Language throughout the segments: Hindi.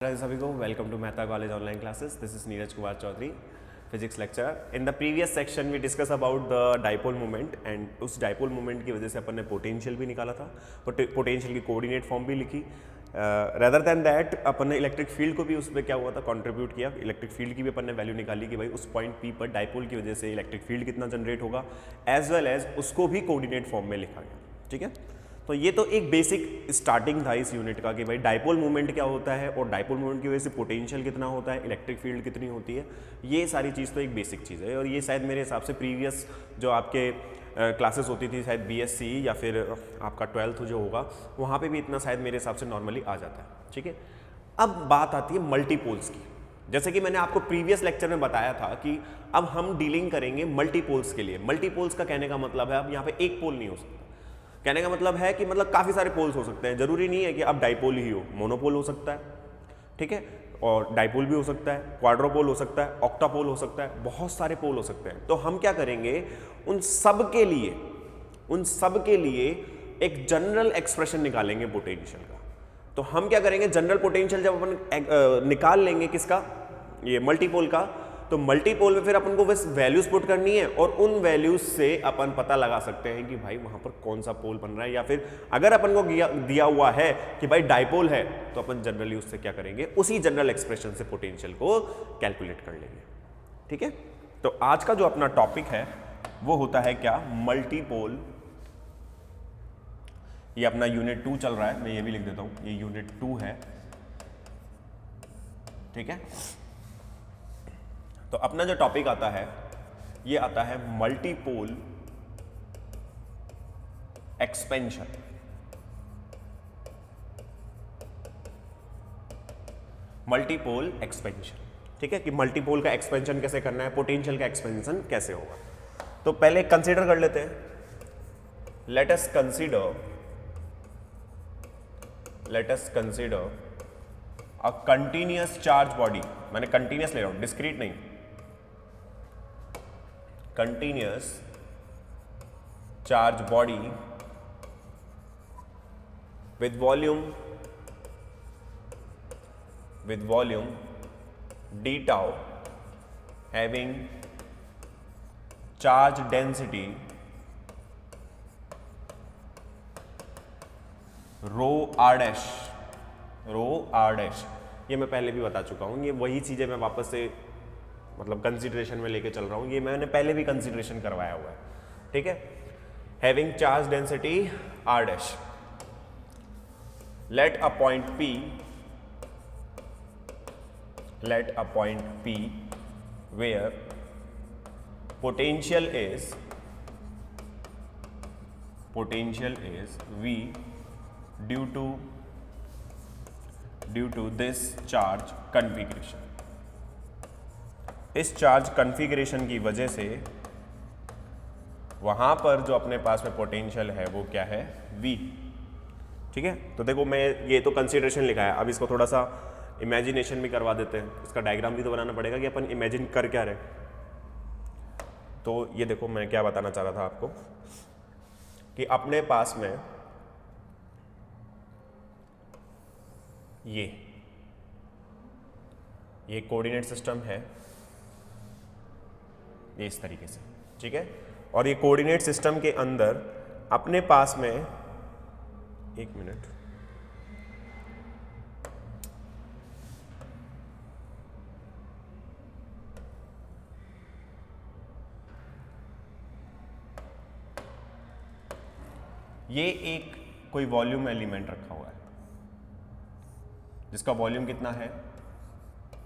सभी को welcome to Mehta college online classes. This is Neeraj Kumar Chaudhary, physics lecturer. In the previous section we discuss about the dipole moment and उस डाइपोल मोमेंट की वजह से अपन ने पोटेंशियल भी निकाला था, पोटेंशियल की कोऑर्डिनेट फॉर्म भी लिखी. रेदर देन दैट अपन ने इलेक्ट्रिक फील्ड को भी उसमें क्या हुआ था, कंट्रीब्यूट किया. इलेक्ट्रिक फील्ड की भी अपन ने वैल्यू निकाली कि भाई उस पॉइंट पी पर डाइपोल की वजह से इलेक्ट्रिक फील्ड कितना जनरेट होगा, एज वेल एज उसको भी कोऑर्डिनेट फॉर्म में लिखा गया. ठीक है, तो ये तो एक बेसिक स्टार्टिंग था इस यूनिट का कि भाई डाइपोल मूवमेंट क्या होता है और डाइपोल मूवमेंट की वजह से पोटेंशियल कितना होता है, इलेक्ट्रिक फील्ड कितनी होती है. ये सारी चीज़ तो एक बेसिक चीज़ है और ये शायद मेरे हिसाब से प्रीवियस जो आपके क्लासेस होती थी, शायद बीएससी या फिर आपका 12th जो होगा वहाँ पे भी इतना शायद मेरे हिसाब से नॉर्मली आ जाता है. ठीक है, अब बात आती है मल्टीपोल्स की. जैसे कि मैंने आपको प्रीवियस लेक्चर में बताया था कि अब हम डीलिंग करेंगे मल्टीपोल्स के लिए. मल्टीपोल्स का कहने का मतलब है अब यहाँ पे एक पोल नहीं हो सकता. कहने का मतलब है कि मतलब काफ़ी सारे पोल्स हो सकते हैं. जरूरी नहीं है कि अब डाइपोल ही हो, मोनोपोल हो सकता है. ठीक है, और डाइपोल भी हो सकता है, क्वाड्रोपोल हो सकता है, ऑक्टापोल हो सकता है, बहुत सारे पोल हो सकते हैं. तो हम क्या करेंगे, उन सब के लिए एक जनरल एक्सप्रेशन निकालेंगे पोटेंशियल का. तो हम क्या करेंगे, जनरल पोटेंशियल जब अपन निकाल लेंगे किसका, ये मल्टीपोल का, तो मल्टीपोल में फिर अपन को बस वैल्यूज पुट करनी है और उन वैल्यूज से अपन पता लगा सकते हैं कि भाई वहां पर कौन सा पोल बन रहा है. या फिर अगर अपन को दिया हुआ है कि भाई डाइपोल है तो अपन जनरली उससे क्या करेंगे, उसी जनरल एक्सप्रेशन से पोटेंशियल को कैलकुलेट कर लेंगे. ठीक है, तो आज का जो अपना टॉपिक है वो होता है क्या, मल्टीपोल. ये अपना यूनिट 2 चल रहा है, मैं ये भी लिख देता हूं, ये यूनिट 2 है. ठीक है, तो अपना जो टॉपिक आता है ये आता है मल्टीपोल एक्सपेंशन. Multipole expansion. ठीक है, कि मल्टीपोल का एक्सपेंशन कैसे करना है, पोटेंशियल का एक्सपेंशन कैसे होगा. तो पहले कंसीडर कर लेते हैं. Let us consider a continuous charge body. मैंने कंटिन्यूअस ले रहा हूं, डिस्क्रीट नहीं. continuous charge body with volume d tau having charge density rho r dash. ये मैं पहले भी बता चुका हूं, ये वही चीजें मैं वापस से मतलब कंसीडरेशन में लेके चल रहा हूं. ये मैंने पहले भी कंसीडरेशन करवाया हुआ है. ठीक है, having charge density r dash, let a point P where potential is V due to this charge configuration. इस चार्ज कन्फिग्रेशन की वजह से वहां पर जो अपने पास में पोटेंशियल है वो क्या है, V. ठीक है, तो देखो मैं ये तो कंसीडरेशन लिखा है, अब इसको थोड़ा सा इमेजिनेशन भी करवा देते हैं. इसका डायग्राम भी तो बनाना पड़ेगा कि अपन इमेजिन कर क्या रहे. तो ये देखो मैं क्या बताना चाह रहा था आपको कि अपने पास में ये कोऑर्डिनेट सिस्टम है, ये इस तरीके से. ठीक है, और ये कोऑर्डिनेट सिस्टम के अंदर अपने पास में, एक मिनट, ये एक कोई वॉल्यूम एलिमेंट रखा हुआ है जिसका वॉल्यूम कितना है,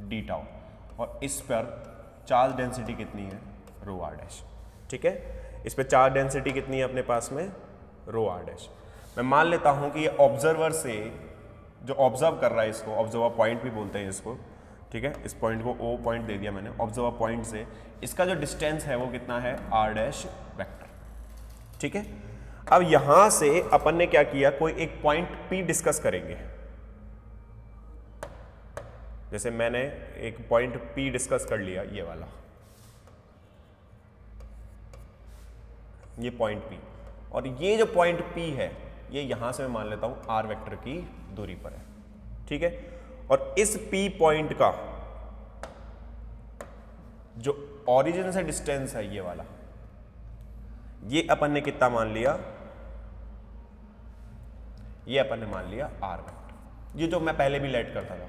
डी टाउ, और इस पर चार्ज डेंसिटी कितनी है, रो आर डैश. ठीक है, इस पे चार्ज डेंसिटी कितनी है अपने पास में, रो आर डैश. मैं मान लेता हूं कि ये ऑब्जर्वर से जो ऑब्जर्व कर रहा है, इसको ऑब्जर्वर पॉइंट भी बोलते हैं इसको. ठीक है, इस पॉइंट को ओ पॉइंट दे दिया मैंने. ऑब्जर्वर पॉइंट से इसका जो डिस्टेंस है वो कितना है, आर डैश वेक्टर. ठीक है, अब यहां से अपन ने क्या किया, कोई एक पॉइंट पी डिस्कस करेंगे. जैसे मैंने एक पॉइंट P डिस्कस कर लिया, ये वाला, ये पॉइंट P, और ये जो पॉइंट P है ये यहां से मैं मान लेता हूं R वेक्टर की दूरी पर है. ठीक है, और इस P पॉइंट का जो ओरिजिन से डिस्टेंस है ये वाला, ये अपन ने कितना मान लिया, ये अपन ने मान लिया r वेक्टर। ये जो मैं पहले भी लेट करता था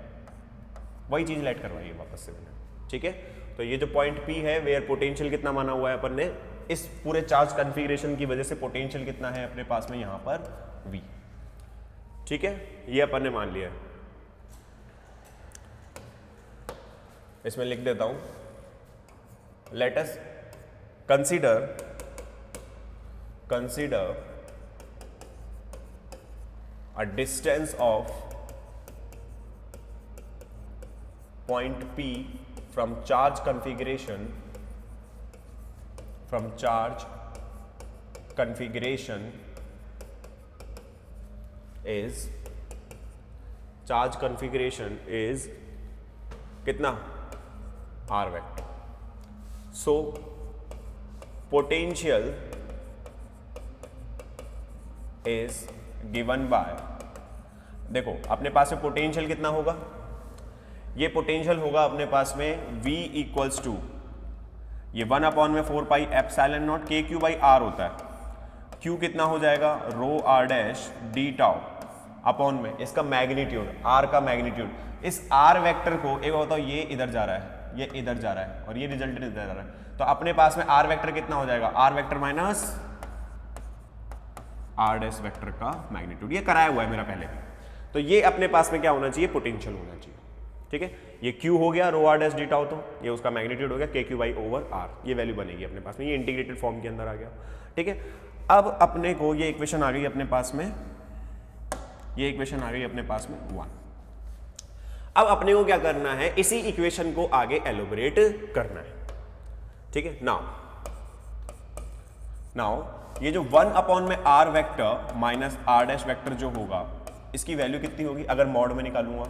वही चीज लेट करवाई है वापस से मैंने, ठीक है। तो ये जो पॉइंट P है वेयर पोटेंशियल कितना माना हुआ है अपन ने, इस पूरे चार्ज कन्फिगरेशन की वजह से पोटेंशियल कितना है अपने पास में यहां पर V, ठीक है, ये अपन ने मान लिया है। इसमें लिख देता हूं, let us consider a distance of point P from charge configuration is कितना r vector। So potential is given by, देखो अपने पास में पोटेंशियल कितना होगा, ये पोटेंशियल होगा अपने पास में V इक्वल्स टू ये 1/4 पाई एप्सिलॉन नॉट के क्यू बाई आर होता है, Q कितना हो जाएगा रो r dash D tau upon में इसका मैग्नीट्यूड, R का मैग्नीट्यूड। इस R वेक्टर को एक बताओ, ये इधर जा रहा है, ये इधर जा रहा है और ये रिजल्टेंट इधर जा रहा है, तो अपने पास में R वेक्टर कितना हो जाएगा, R vector minus R dash vector का मैग्नीट्यूड। ये कराया हुआ है मेरा पहले भी। तो ये अपने पास में क्या होना चाहिए, पोटेंशियल होना चाहिए, ठीक है। ये Q हो गया रो r डैश डी टाउ, तो ये उसका मैग्नीट्यूड हो गया के क्यू बाई ओवर R, ये वैल्यू बनेगी अपने पास में, ये इंटीग्रेटेड फॉर्म के अंदर आ गया, ठीक है। अब अपने को ये इक्वेशन आ गई अपने पास में, ये इक्वेशन आ गई अपने पास में 1। अब अपने को क्या करना है, इसी इक्वेशन को आगे एलोबरेट करना है, ठीक है। नाउ ये जो 1/में r vector minus r dash vector जो होगा, इसकी वैल्यू कितनी होगी अगर मॉड में निकालूंगा।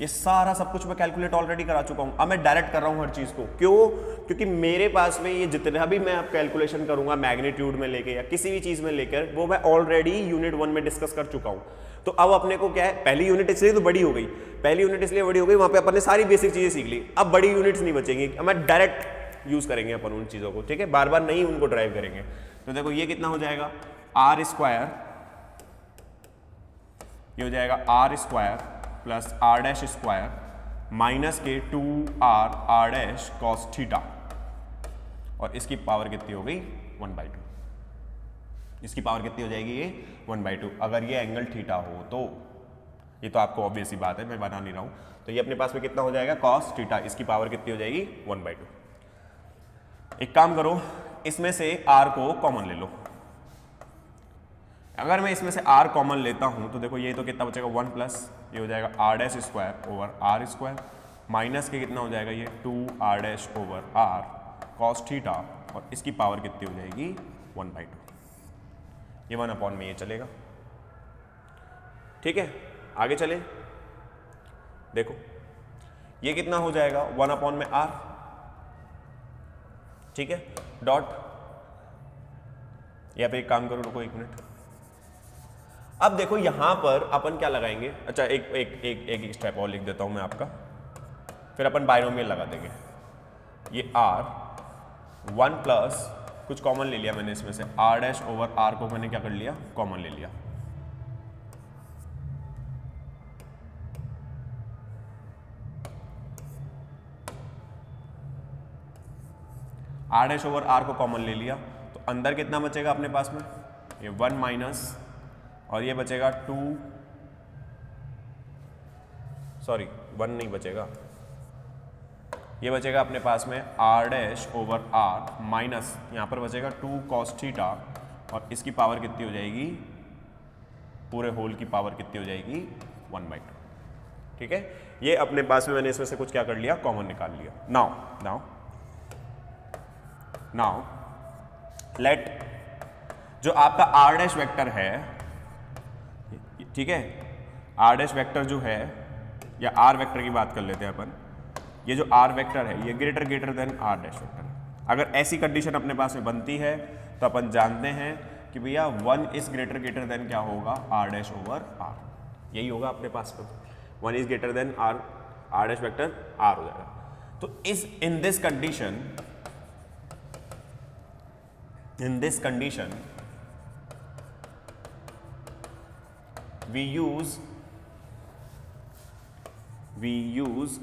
ये सारा सब कुछ मैं कैलकुलेट ऑलरेडी करा चुका हूं, अब मैं डायरेक्ट कर रहा हूं हर चीज को। क्यों? क्योंकि मेरे पास में ये जितना भी मैं अब कैलकुलेशन करूंगा मैग्नीट्यूड में लेके या किसी भी चीज में लेकर, वो मैं ऑलरेडी यूनिट 1 में डिस्कस कर चुका हूं। तो अब अपने को क्या है, पहली यूनिट इसलिए तो बड़ी हो गई, पहली यूनिट इसलिए बड़ी हो गई, वहां पे अपन ने सारी बेसिक चीजें सीख ली। अब बड़ी यूनिट्स नहीं बचेंगी, अब मैं डायरेक्ट यूज करेंगे अपन उन चीजों को, ठीक है, बार बार नहीं उनको ड्राइव करेंगे। तो देखो ये कितना हो जाएगा r स्क्वायर, ये हो जाएगा r square plus r dash square minus के 2r डैश कॉस थीटा, और इसकी पावर कितनी हो गई 1/2। इसकी पावर कितनी हो जाएगी ये 1/2। अगर ये एंगल थीटा हो तो, ये तो आपको ऑब्वियस ही बात है, मैं बता नहीं रहा हूं। तो ये अपने पास में कितना हो जाएगा कॉस थीटा, इसकी पावर कितनी हो जाएगी 1/2। एक काम करो, इसमें से r को कॉमन ले लो। अगर मैं इसमें से r कॉमन लेता हूं तो देखो ये तो कितना बचेगा 1 प्लस ये हो जाएगा r dash square over r square minus के कितना हो जाएगा ये 2r dash over r cos theta, और इसकी पावर कितनी हो जाएगी 1/2। ये 1/, में ये चलेगा, ठीक है। आगे चले, देखो ये कितना हो जाएगा 1/, में r, ठीक है, डॉट। या फिर एक काम करो, रुको 1 मिनट। अब देखो यहां पर अपन क्या लगाएंगे, अच्छा एक स्टेप और लिख देता हूं मैं आपका, फिर अपन बाइनोमियल लगा देंगे। ये r 1 प्लस कुछ कॉमन ले लिया मैंने इसमें से, r डैश ओवर r को मैंने क्या कर लिया कॉमन ले लिया, r डैश ओवर r को कॉमन ले लिया, तो अंदर कितना बचेगा अपने पास में ये 1 माइनस, और ये बचेगा 2, सॉरी 1 नहीं बचेगा, ये बचेगा अपने पास में r dash over r minus यहाँ पर बचेगा 2 कॉस थीटा, और इसकी पावर कितनी हो जाएगी, पूरे होल की पावर कितनी हो जाएगी 1/2, ठीक है। ये अपने पास में मैंने इसमें से कुछ क्या कर लिया कॉमन निकाल लिया। नाउ लेट जो आपका r डैश वेक्टर है, ठीक है, r डैश वेक्टर जो है, या r वेक्टर की बात कर लेते हैं अपन, ये जो r वेक्टर है ये greater than r dash vector है। अगर ऐसी कंडीशन अपने पास में बनती है तो अपन जानते हैं कि भैया 1 इज ग्रेटर देन क्या होगा r डैश ओवर r, यही होगा अपने पास में। 1 is greater than are dash vector r हो जाएगा। तो in this condition we use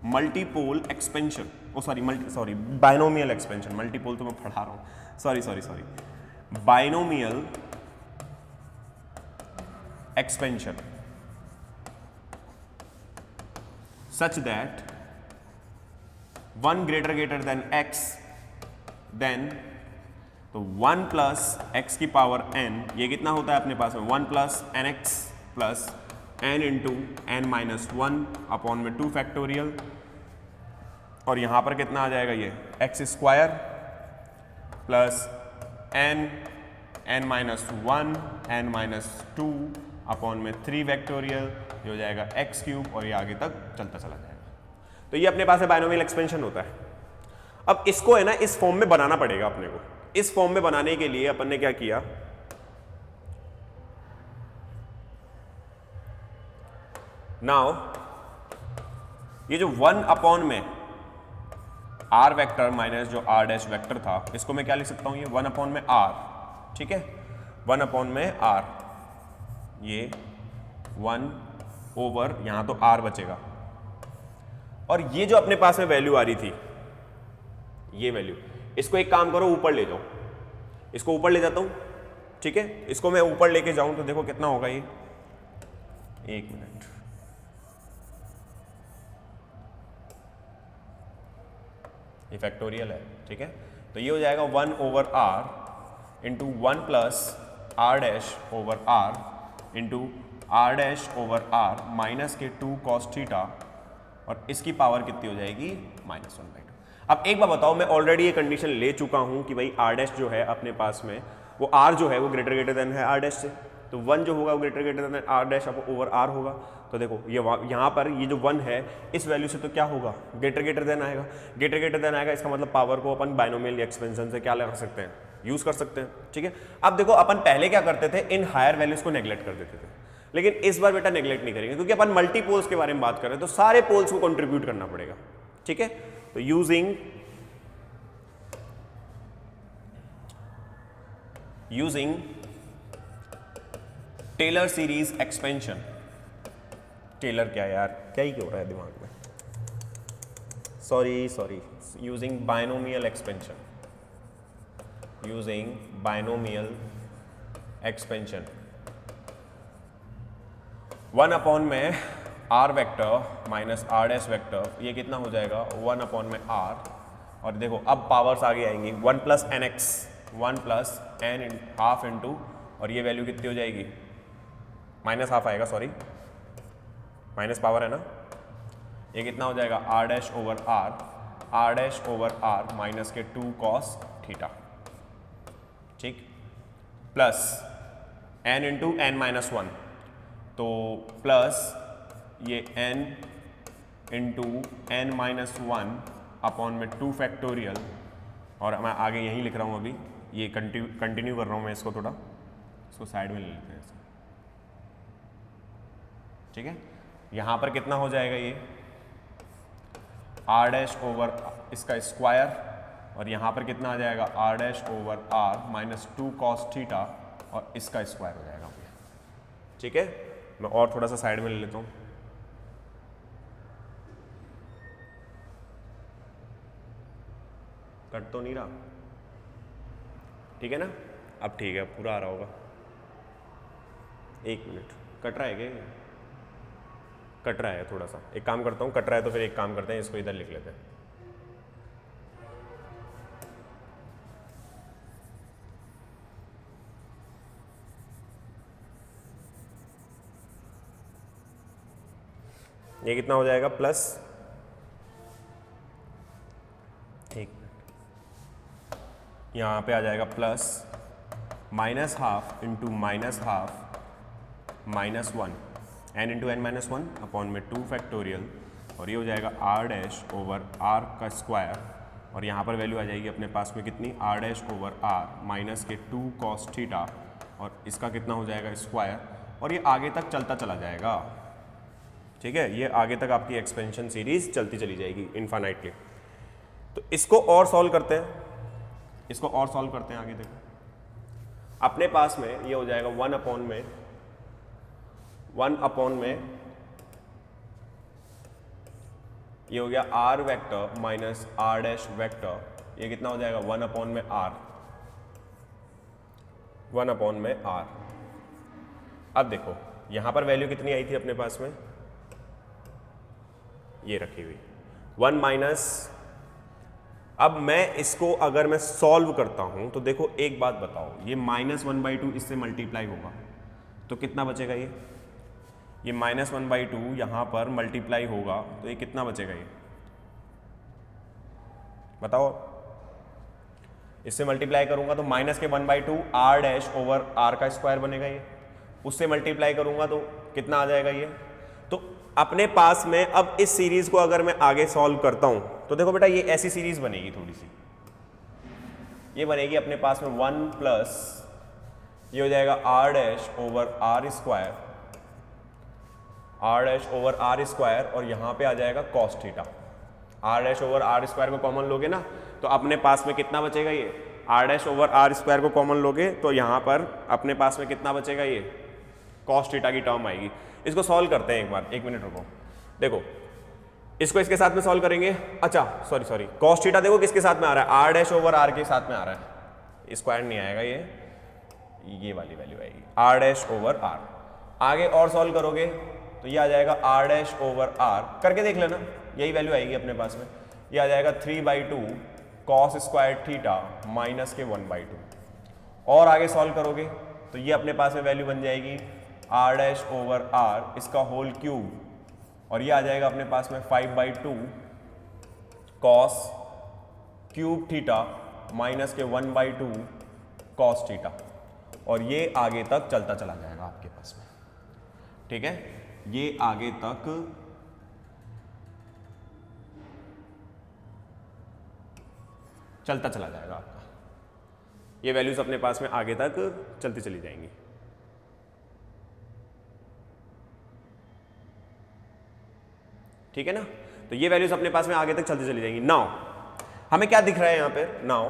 multipole expansion, binomial expansion, multipole तो मैं पढ़ा रहा हूँ, sorry, binomial expansion such that 1 greater than x, then तो 1 प्लस एक्स की पावर n, ये कितना होता है अपने पास में 1 plus n x plus n into n minus 1 upon में 2 फैक्टोरियल, और यहाँ पर कितना आ जाएगा ये x square plus n minus 1 n minus 2 upon में 3 फैक्टोरियल, ये हो जाएगा एक्स क्यूब, और ये आगे तक चलता चला जाएगा। तो ये अपने पास है बाइनोमियल एक्सपेंशन होता है। अब इसको है ना इस फॉर्म में बनाना पड़ेगा अपने को। इस फॉर्म में बनाने के लिए अपन ने क्या किया, नाउ ये जो 1 अपॉन में आर वेक्टर माइनस जो आर डैश वेक्टर था, इसको मैं क्या लिख सकता हूं, ये 1 अपॉन में आर, ठीक है, 1 अपॉन में आर, ये 1 ओवर यहां तो आर बचेगा, और ये जो अपने पास में वैल्यू आ रही थी, ये वैल्यू, इसको एक काम करो ऊपर ले जाओ, इसको ऊपर ले जाता हूं, ठीक है, इसको मैं ऊपर लेके जाऊं तो देखो कितना होगा ये, एक मिनट, ये फैक्टोरियल है, ठीक है, तो ये हो जाएगा 1 over r into 1 plus r dash over r into are dash over are minus के 2 कॉस थीटा, और इसकी पावर कितनी हो जाएगी -1/2। अब एक बार बताओ, मैं ऑलरेडी ये कंडीशन ले चुका हूं कि भाई आर डैश जो है अपने पास में, वो आर जो है वो ग्रेटर देन है आर डैश से, तो 1 जो होगा वो greater than are dash over R होगा। तो देखो ये यहाँ पर ये जो 1 है इस वैल्यू से तो क्या होगा, ग्रेटर देन आएगा, ग्रेटर देन आएगा, इसका मतलब पावर को अपन बाइनोमियल एक्सपेंशन से क्या लगा सकते हैं, यूज कर सकते हैं, ठीक है। अब देखो अपन पहले क्या करते थे, इन हायर वैल्यूज को नेग्लेक्ट कर देते थे, लेकिन इस बार बेटा नेग्लेक्ट नहीं करेंगे, क्योंकि अपन मल्टीपोल्स के बारे में बात कर रहे हैं, तो सारे पोल्स को कंट्रीब्यूट करना पड़ेगा, ठीक है। तो using Taylor series expansion, Taylor क्या यार, क्या ही क्यों रहा है दिमाग में, sorry, using binomial expansion, using binomial expansion, 1 upon में R vector minus R dash vector, ये कितना हो जाएगा 1 अपॉन में आर, और देखो अब पावर्स आगे आएंगी, 1 plus n x, 1 plus n half into, और ये वैल्यू कितनी हो जाएगी, माइनस हाफ आएगा, सॉरी माइनस पावर है ना, ये कितना हो जाएगा R dash over R dash over are minus के 2 कॉस थीटा, ठीक, plus n into n minus 1, तो प्लस ये n into n minus 1 upon में 2 फैक्टोरियल, और मैं आगे यहीं लिख रहा हूँ, अभी ये कंटिन्यू कर रहा हूँ मैं इसको, थोड़ा इसको साइड में ले लेते हैं, ठीक है। यहाँ पर कितना हो जाएगा ये आर डैश ओवर इसका स्क्वायर, और यहाँ पर कितना आ जाएगा R dash over are minus 2 cos theta, और इसका स्क्वायर हो जाएगा, ठीक है। मैं और थोड़ा सा साइड में ले लेता हूँ, कट तो नहीं रहा, ठीक है ना, अब ठीक है, पूरा आ रहा होगा, एक मिनट, कट रहा है क्या, कट रहा है थोड़ा सा, एक काम करता हूँ, कट रहा है तो फिर एक काम करते हैं, इसको इधर लिख लेते हैं, ये कितना हो जाएगा प्लस, एक मिनट, यहाँ पे आ जाएगा plus minus half into minus half minus 1 n into n minus 1 upon में 2 फैक्टोरियल, और ये हो जाएगा आर डैश ओवर आर का स्क्वायर, और यहाँ पर वैल्यू आ जाएगी अपने पास में कितनी, R dash over are minus के 2 कॉस थीटा, और इसका कितना हो जाएगा स्क्वायर, और ये आगे तक चलता चला जाएगा, ठीक है, ये आगे तक आपकी एक्सपेंशन सीरीज चलती चली जाएगी इनफाइनाइटली। तो इसको और सॉल्व करते हैं, इसको और सॉल्व करते हैं। आगे देखो, अपने पास में ये हो जाएगा 1 अपॉन में ये हो गया r vector minus r dash vector, ये कितना हो जाएगा 1 अपॉन में r। अब देखो यहां पर वैल्यू कितनी आई थी अपने पास में, ये रखी हुई 1 माइनस। अब मैं इसको अगर मैं सॉल्व करता हूं तो देखो एक बात बताओ, ये -1/2 इससे मल्टीप्लाई होगा तो कितना बचेगा, ये -1/2 यहां पर मल्टीप्लाई होगा तो ये कितना बचेगा, ये बताओ। इससे मल्टीप्लाई करूंगा तो माइनस के 1/2 r डैश ओवर r का स्क्वायर बनेगा, ये उससे मल्टीप्लाई करूंगा तो कितना आ जाएगा ये। तो अपने पास में अब इस सीरीज को अगर मैं आगे सॉल्व करता हूं तो देखो बेटा ये ऐसी सीरीज बनेगी, थोड़ी सी ये बनेगी अपने पास में 1 प्लस ये हो जाएगा r dash over r square और यहां पे आ जाएगा cos theta. r dash over r square को कॉमन लोगे ना तो अपने पास में कितना बचेगा, ये r dash over r square को कॉमन लोगे तो यहां पर अपने पास में कितना बचेगा, ये cos थीटा की टर्म आएगी। इसको सॉल्व करते हैं एक बार, 1 मिनट रुको। देखो इसको इसके साथ में सॉल्व करेंगे, अच्छा सॉरी cos थीटा देखो किसके साथ में आ रहा है, r डैश ओवर r के साथ में आ रहा है, स्क्वायर नहीं आएगा, ये वाली वैल्यू आएगी r डैश ओवर r। आगे और सॉल्व करोगे तो ये आ जाएगा r डैश ओवर r, करके देख लेना यही वैल्यू आएगी अपने पास में, ये आ जाएगा 3/2 cos स्क्वायर थीटा माइनस के 1/2। और आगे सॉल्व करोगे तो ये अपने पास में वैल्यू बन जाएगी r डैश ओवर r इसका होल क्यूब और ये आ जाएगा अपने पास में 5/2 cos क्यूब थीटा माइनस के 1/2 cos थीटा और ये आगे तक चलता चला जाएगा आपके पास में, ठीक है, ये आगे तक चलता चला जाएगा आपका, ये वैल्यूज अपने पास में आगे तक चलती चली जाएंगी। ठीक है ना, तो ये वैल्यूज अपने पास में आगे तक चलती चली जाएंगी। नाउ हमें क्या दिख रहा है यहां पे, नाउ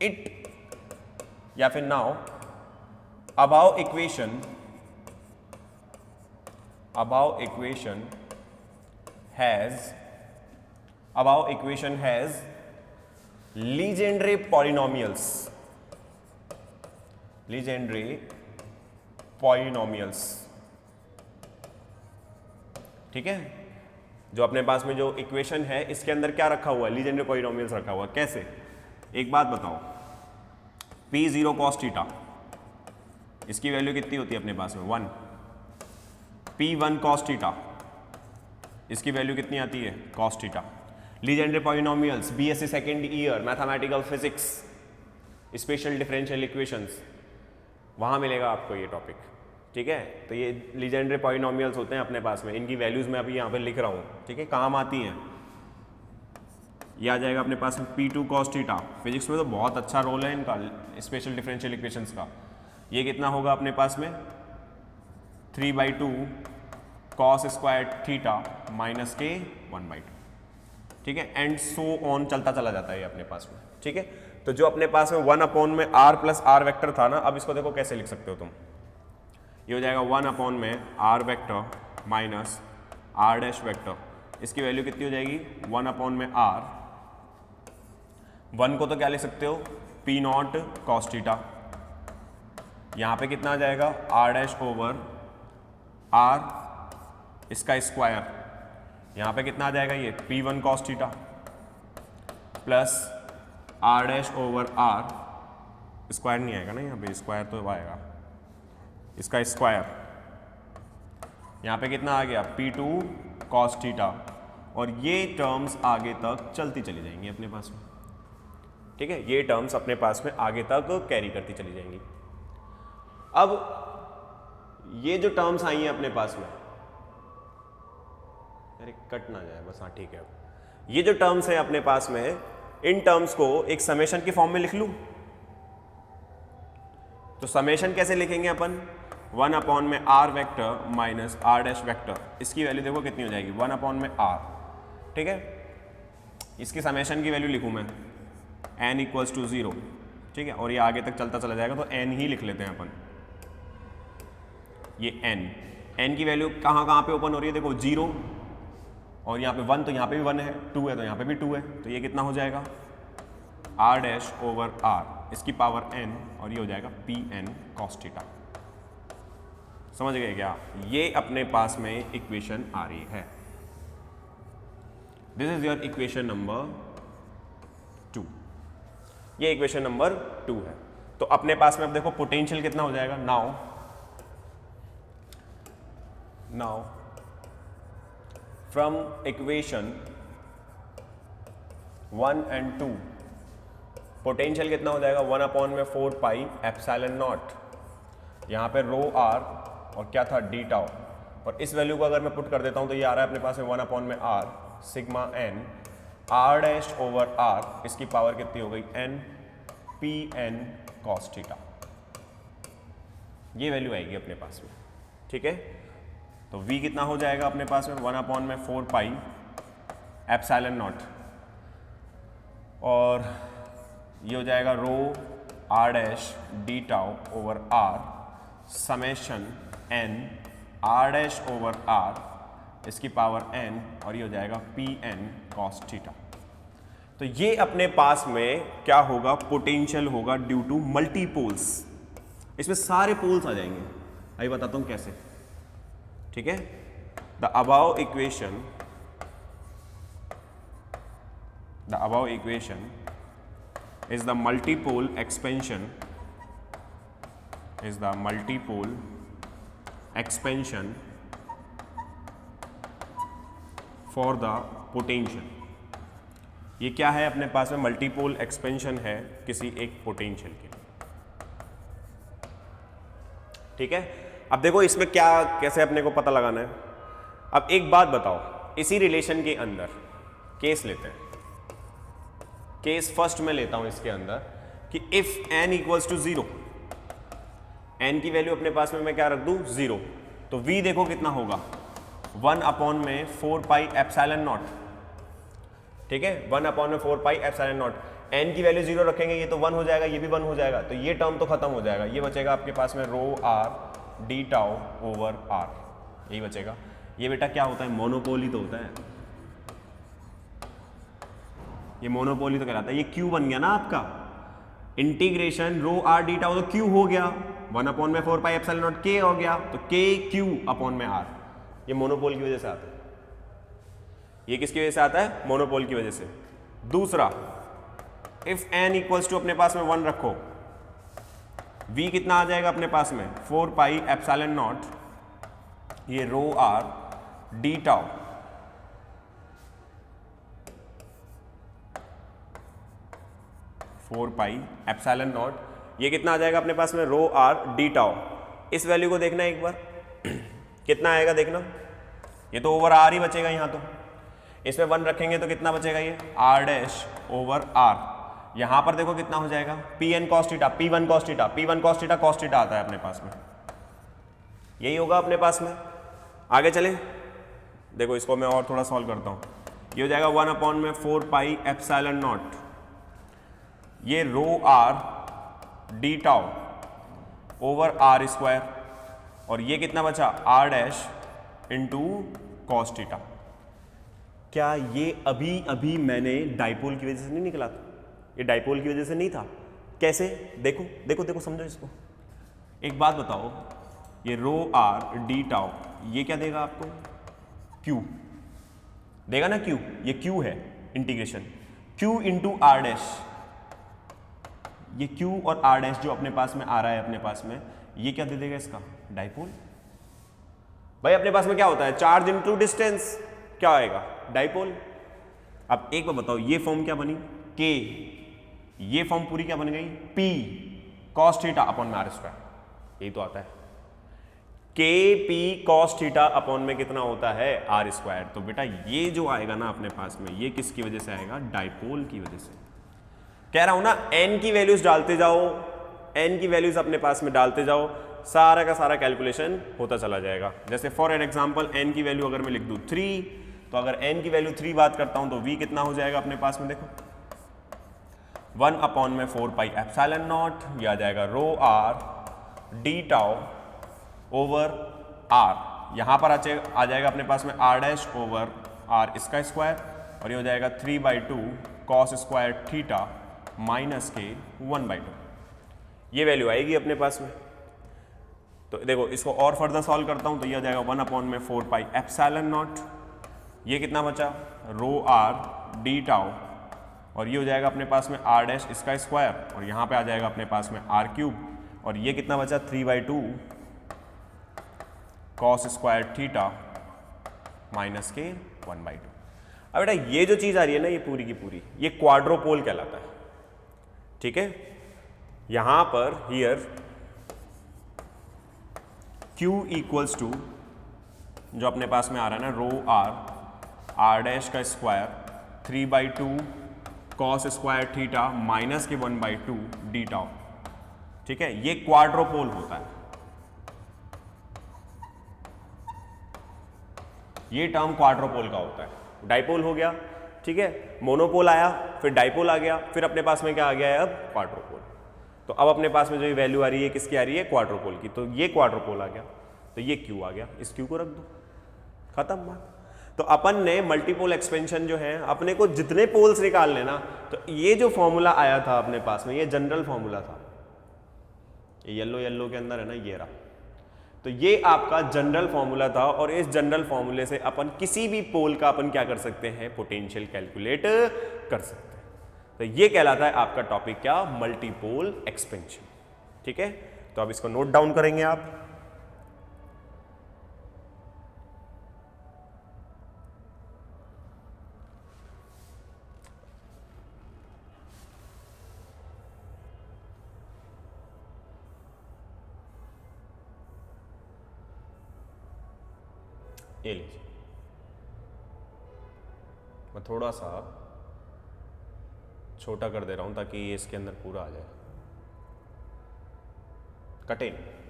इट या फिर now above equation has Legendre polynomials, ठीक है, जो अपने पास में जो इक्वेशन है इसके अंदर क्या रखा हुआ है, लीजेंड्रे पॉलिनोमियल्स रखा हुआ है। कैसे, एक बात बताओ, P0 cos थीटा इसकी वैल्यू कितनी होती है अपने पास में 1, P1 cos थीटा इसकी वैल्यू कितनी आती है cos theta. Legendre polynomials BSc second year mathematical physics special differential equations, वहां मिलेगा आपको ये टॉपिक, ठीक है। तो ये लीजेंड्रे पॉलिनोमियल्स होते हैं अपने पास में, इनकी वैल्यूज मैं अभी यहाँ पे लिख रहा हूँ, ठीक है, काम आती हैं। ये आ जाएगा अपने पास में P2 cos थीटा, फिजिक्स में तो बहुत अच्छा रोल है इनका स्पेशल डिफरेंशियल इक्वेशंस का। ये कितना होगा अपने पास में 3/2 cos स्क्वायर थीटा माइनस के 1/2, ठीक है, एंड सो ऑन चलता चला जाता है ये अपने पास में, ठीक है। तो जो अपने पास में 1 अपॉन में r प्लस r वेक्टर था ना, अब इसको देखो कैसे लिख सकते हो तुम, ये हो जाएगा 1 अपॉन में r vector minus r dash vector, इसकी वैल्यू कितनी हो जाएगी 1 अपॉन में r, 1 को तो क्या लिख सकते हो P0 cos थीटा, यहाँ पे कितना आ जाएगा r डैश ओवर r इसका स्क्वायर, यहाँ पे कितना आ जाएगा ये P1 cos theta plus r dash over r, square नहीं आएगा ना यहाँ पे, स्क्वायर तो आएगा, इसका स्क्वायर, यहाँ पे कितना आ गया P2 cos थीटा और ये टर्म्स आगे तक चलती चली जाएंगी अपने पास में, ठीक है, ये टर्म्स अपने पास में आगे तक कैरी करती चली जाएंगी। अब ये जो टर्म्स आई हैं अपने पास में, अरे कट ना जाए बस, हाँ ठीक है, ये जो टर्म्स हैं अपने पास में, इन टर्म्स को एक समेशन के फॉर्म में लिख लूं, तो समेशन कैसे लिखेंगे अपन, 1 अपॉन में R vector minus R dash vector, इसकी वैल्यू देखो कितनी हो जाएगी 1 अपॉन में आर, ठीक है। इसकी समेशन की वैल्यू लिखूँ मैं n इक्वल्स टू 0, ठीक है, और ये आगे तक चलता चला जाएगा तो n ही लिख लेते हैं अपन। ये n की वैल्यू कहाँ कहाँ पे ओपन हो रही है देखो 0 और यहाँ पे 1, तो यहाँ पे भी 1 है, 2 है तो यहाँ पे भी 2 है, तो ये कितना हो जाएगा r डैश ओवर r, इसकी पावर n, और ये हो जाएगा pn cos थीटा। समझ गए क्या? ये अपने पास में इक्वेशन आ रही है। This is your equation number 2। ये इक्वेशन नंबर 2 है। तो अपने पास में अब देखो पोटेंशियल कितना हो जाएगा। Now from equation 1 and 2 potential कितना हो जाएगा 1 अपॉन में 4 पाई एप्सिलॉन नॉट, यहाँ पे रो आर और क्या था डी टाउ, और इस वैल्यू को अगर मैं पुट कर देता हूँ तो ये आ रहा है अपने पास में 1 अपॉन में R sigma n R dash over R, इसकी पावर कितनी हो गई n P n cos theta. ये वैल्यू आएगी अपने पास में, ठीक है। तो v कितना हो जाएगा अपने पास में 1 अपॉन में 4 पाई एप्सिलॉन नॉट, और ये हो जाएगा rho R dash D tau over R summation N R dash over R, इसकी पावर n, और ये हो जाएगा पी एन कॉस थीटा। तो ये अपने पास में क्या होगा पोटेंशियल होगा ड्यू टू मल्टी पोल्स। इसमें सारे पोल्स आ जाएंगे, अभी बताता हूं कैसे, ठीक है। The above equation is the multipole expansion for the potential। ये क्या है अपने पास में मल्टीपोल एक्सपेंशन है किसी एक पोटेंशियल के, ठीक है। अब देखो इसमें क्या कैसे अपने को पता लगाना है। अब एक बात बताओ, इसी रिलेशन के अंदर केस लेते हैं, केस फर्स्ट में लेता हूं इसके अंदर कि if n equals to 0, n की वैल्यू अपने पास में मैं क्या रख दूं 0, तो v देखो कितना होगा 1 अपॉन में 4 पाई एप्सिलॉन नॉट, ठीक है। 1 अपॉन में 4 पाई एप्सिलॉन नॉट, n की वैल्यू 0 रखेंगे, ये तो 1 हो जाएगा, ये भी 1 हो जाएगा, तो ये टर्म तो खत्म हो जाएगा। ये बचेगा आपके पास में rho R D tau over R, यही बचेगा। ये बेटा क्या होता है मोनोपोली तो होता है, ये मोनोपोली तो कहलाता है। ये क्यू बन गया ना आपका, इंटीग्रेशन रो आर डी टाउ तो क्यू हो गया, 1 अपॉन में 4 पाई एप्सिलॉन नॉट के हो गया, तो के क्यू अपॉन में आर। ये मोनोपोल की वजह से आता है। ये किसकी वजह से आता है? मोनोपोल की वजह से। दूसरा, इफ n इक्वल्स टू अपने पास में 1 रखो, v कितना आ जाएगा अपने पास में 4 पाई एप्सिलॉन नॉट, ये rho R D tau, four pi epsilon naught, ये कितना आ जाएगा अपने पास में रो आर डी टाउ। इस वैल्यू को देखना एक बार कितना आएगा देखना, ये तो ओवर आर ही बचेगा यहाँ, तो इसमें 1 रखेंगे तो कितना बचेगा ये आर डैश ओवर आर। यहाँ पर देखो कितना हो जाएगा P n cos theta, P one cos theta, P one cos theta cos theta आता है अपने पास में, यही होगा अपने पास में। आगे चले देखो, इसको मैं और थोड़ा सॉल्व करता हूँ। ये हो जाएगा 1 अपॉन में 4 पाई एप्सिलॉन नॉट, ये rho R D tau over R square, और ये कितना बचा R dash into cos theta. क्या ये अभी अभी मैंने डाइपोल की वजह से नहीं निकला था? ये डाइपोल की वजह से नहीं था। कैसे? देखो देखो देखो, समझो इसको। एक बात बताओ, ये रो आर डी टाउ ये क्या देगा आपको? क्यू देगा ना, क्यू, ये क्यू है integration, Q into are dash. ये क्यू और आर डैश जो अपने पास में आ रहा है अपने पास में, ये क्या दे देगा इसका? डाइपोल। भाई अपने पास में क्या होता है? चार्ज इंटू डिस्टेंस, क्या आएगा? डाइपोल। अब एक बार बताओ, ये फॉर्म क्या बनी? के। ये फॉर्म पूरी क्या बन गई? पी कॉस थीटा अपॉन में आर स्क्वायर, यही तो आता है। के पी कॉस थीटा अपॉन में कितना होता है? R square. तो बेटा ये जो आएगा ना अपने पास में, ये किसकी वजह से आएगा? डाइपोल की वजह से। कह रहा हूं ना, n की वैल्यूज डालते जाओ, n की वैल्यूज अपने पास में डालते जाओ, सारा का सारा कैलकुलेशन होता चला जाएगा। जैसे फॉर एन एग्जाम्पल n की वैल्यू अगर मैं लिख दूँ 3, तो अगर n की वैल्यू 3 बात करता हूँ तो v कितना हो जाएगा अपने पास में, देखो 1/4πε0, ये आ जाएगा रो r d tau over r, यहाँ पर आ जाएगा अपने पास में r डैश ओवर r इसका स्क्वायर, और ये हो जाएगा 3/2 cos स्क्वायर थीटा माइनस के 1/2, ये वैल्यू आएगी अपने पास में। तो देखो इसको और फर्दर सॉल्व करता हूँ तो ये आ जाएगा 1/4πε0, ये कितना बचा रो r d टाउ, और ये हो जाएगा अपने पास में r डैश इसका स्क्वायर, और यहाँ पे आ जाएगा अपने पास में r क्यूब, और ये कितना बचा 3/2 cos स्क्वायर थीटा माइनस के 1/2। अब बेटा ये जो चीज़ आ रही है ना, ये पूरी की पूरी ये क्वाड्रोपोल कहलाता है, ठीक है। यहाँ पर हियर Q इक्वल्स टू जो अपने पास में आ रहा है ना रो r डैश का square 3/2 cos square theta minus के 1/2 डी टाउ, ठीक है, ये क्वाड्रोपोल होता है। ये टर्म क्वाड्रोपोल का होता है। डाइपोल हो गया, ठीक है, मोनोपोल आया, फिर डाइपोल आ गया, फिर अपने पास में क्या आ गया है अब क्वाड्रोपोल। तो अब अपने पास में जो ये वैल्यू आ रही है किसकी आ रही है, क्वाड्रोपोल की, तो ये क्वाड्रोपोल आ गया, तो ये क्यू आ गया, इस क्यू को रख दो, खत्म बात। तो अपन ने मल्टीपोल एक्सपेंशन जो है अपने को जितने पोल्स निकाल लेना, तो ये जो फॉर्मूला आया था अपने पास में, ये जनरल फॉर्मूला था, ये येलो येलो के अंदर है ना, ये रहा, तो ये आपका जनरल फॉर्मूला था, और इस जनरल फॉर्मूले से अपन किसी भी पोल का अपन क्या कर सकते हैं, पोटेंशियल कैलकुलेट कर सकते हैं। तो ये कहलाता है आपका टॉपिक क्या, मल्टीपोल एक्सपेंशन, ठीक है। तो अब इसको नोट डाउन करेंगे आप। ये लीजिए, मैं थोड़ा सा छोटा कर दे रहा हूं ताकि ये इसके अंदर पूरा आ जाए, कटे नहीं।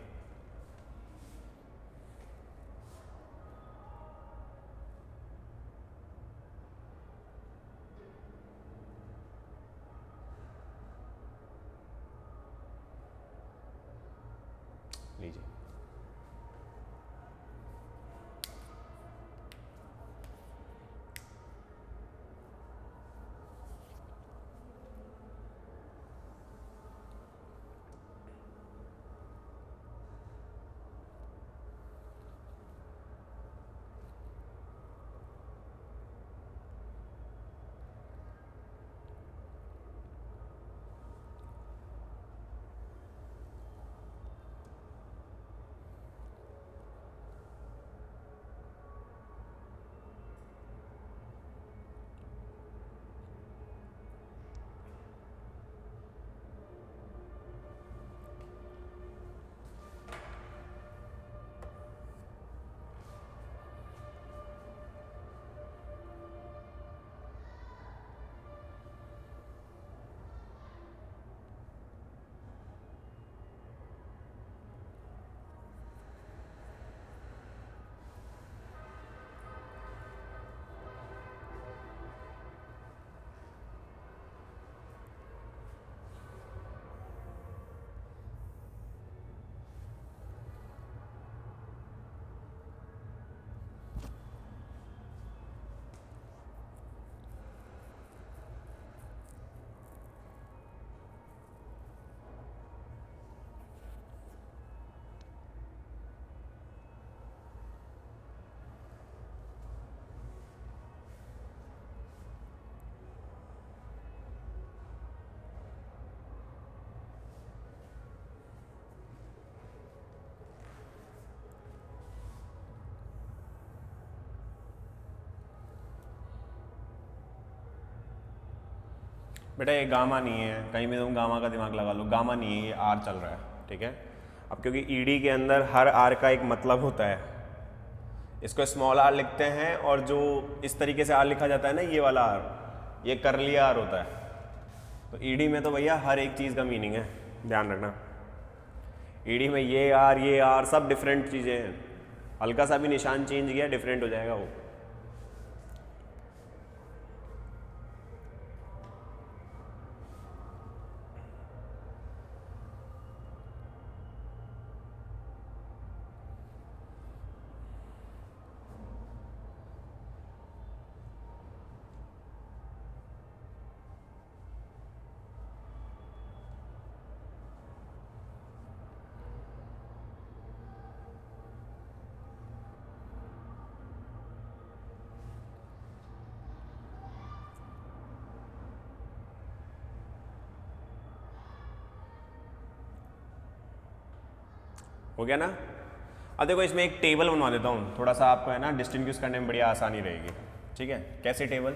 लीजिए, बेटा ये गामा नहीं है, कहीं भी तुम गामा का दिमाग लगा लो, गामा नहीं है, ये आर चल रहा है, ठीक है। अब क्योंकि ईडी के अंदर हर आर का एक मतलब होता है, इसको स्मॉल आर लिखते हैं, और जो इस तरीके से आर लिखा जाता है ना, ये वाला आर, ये करली आर होता है। तो ईडी में तो भैया हर एक चीज़ का मीनिंग है, ध्यान रखना। ईडी में ये आर सब डिफरेंट चीज़ें हैं, हल्का सा भी निशान चेंज किया डिफरेंट हो जाएगा वो। हो गया ना। अब देखो इसमें एक टेबल बनवा देता हूँ, थोड़ा सा आपको है ना डिस्टिंग्विश करने में बड़ी आसानी रहेगी। ठीक है, कैसी टेबल?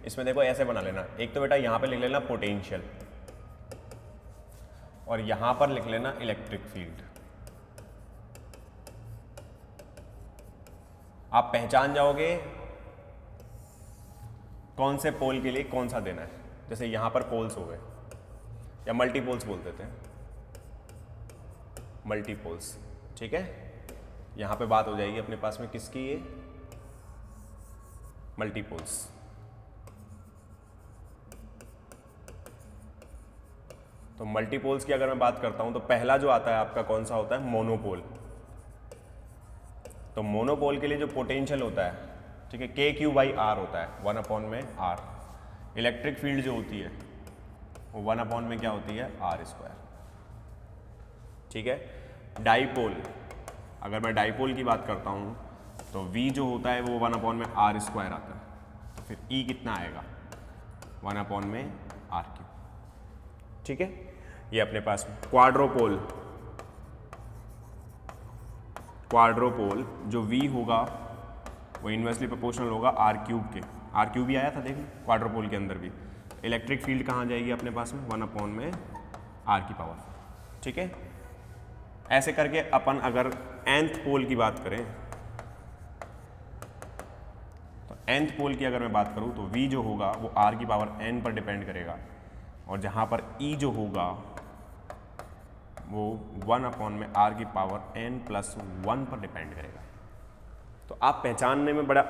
इसमें देखो ऐसे बना लेना, एक तो बेटा यहाँ पे लिख लेना पोटेंशियल और यहाँ पर लिख लेना इलेक्ट्रिक फील्ड। आप पहचान जाओगे कौन से पोल के लिए कौन सा देना है। जैसे यहाँ पर पोल्स हो गए या मल्टीपोल्स बोल देते हैं, मल्टीपोल्स। ठीक है, यहाँ पे बात हो जाएगी अपने पास में किसकी, ये मल्टीपोल्स। तो मल्टीपोल्स की अगर मैं बात करता हूं तो पहला जो आता है आपका कौन सा होता है, मोनोपोल। तो मोनोपोल के लिए जो पोटेंशियल होता है, ठीक है, KQ/R होता है, 1/R। इलेक्ट्रिक फील्ड जो होती है वो 1/ में क्या होती है, R²। ठीक है, डाइपोल, अगर मैं डाइपोल की बात करता हूं तो V जो होता है वो 1/ R² आता है। तो फिर E कितना आएगा, 1/ R³। ठीक है, ये अपने पास क्वाड्रोपोल, क्वाड्रोपोल जो V होगा वो इन्वर्सली प्रोपोर्शनल होगा R³ के। R³ भी आया था देखिए क्वाड्रोपोल के अंदर भी। इलेक्ट्रिक फील्ड कहाँ जाएगी अपने पास में, 1/ R²। ठीक है, ऐसे करके अपन अगर nth पोल की बात करें तो nth पोल की अगर मैं बात करूं तो V जो होगा वो R⁴n पर डिपेंड करेगा और जहां पर E जो होगा वो 1/ R⁴n+1 पर डिपेंड करेगा। तो आप पहचानने में बड़ा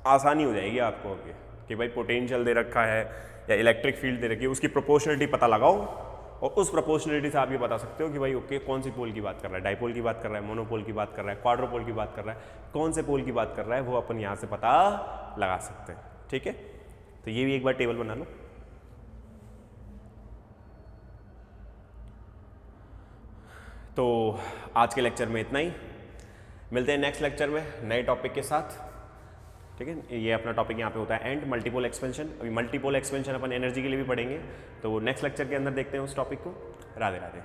आसानी हो जाएगी आपको कि भाई पोटेंशियल दे रखा है या इलेक्ट्रिक फील्ड दे रखी है, उसकी प्रोपोर्शनलिटी पता लगाओ और उस प्रोपोर्शनलिटी से आप ये बता सकते हो कि भाई ओके कौन सी पोल की बात कर रहा है, डाइपोल की बात कर रहा है, मोनोपोल की बात कर रहा है, क्वाड्रोपोल की बात कर रहा है, कौन से पोल की बात कर रहा है, वो अपन यहाँ से पता लगा सकते हैं। ठीक है, तो ये भी एक बार टेबल बना लो। तो आज के लेक्चर में इतना ही, मिलते हैं नेक्स्ट लेक्चर में नए टॉपिक के साथ। ठीक है, ये अपना टॉपिक यहाँ पे होता है एंड मल्टीपोल एक्सपेंशन। अभी मल्टीपोल एक्सपेंशन अपन एनर्जी के लिए भी पढ़ेंगे, तो नेक्स्ट लेक्चर के अंदर देखते हैं उस टॉपिक को। राधे राधे।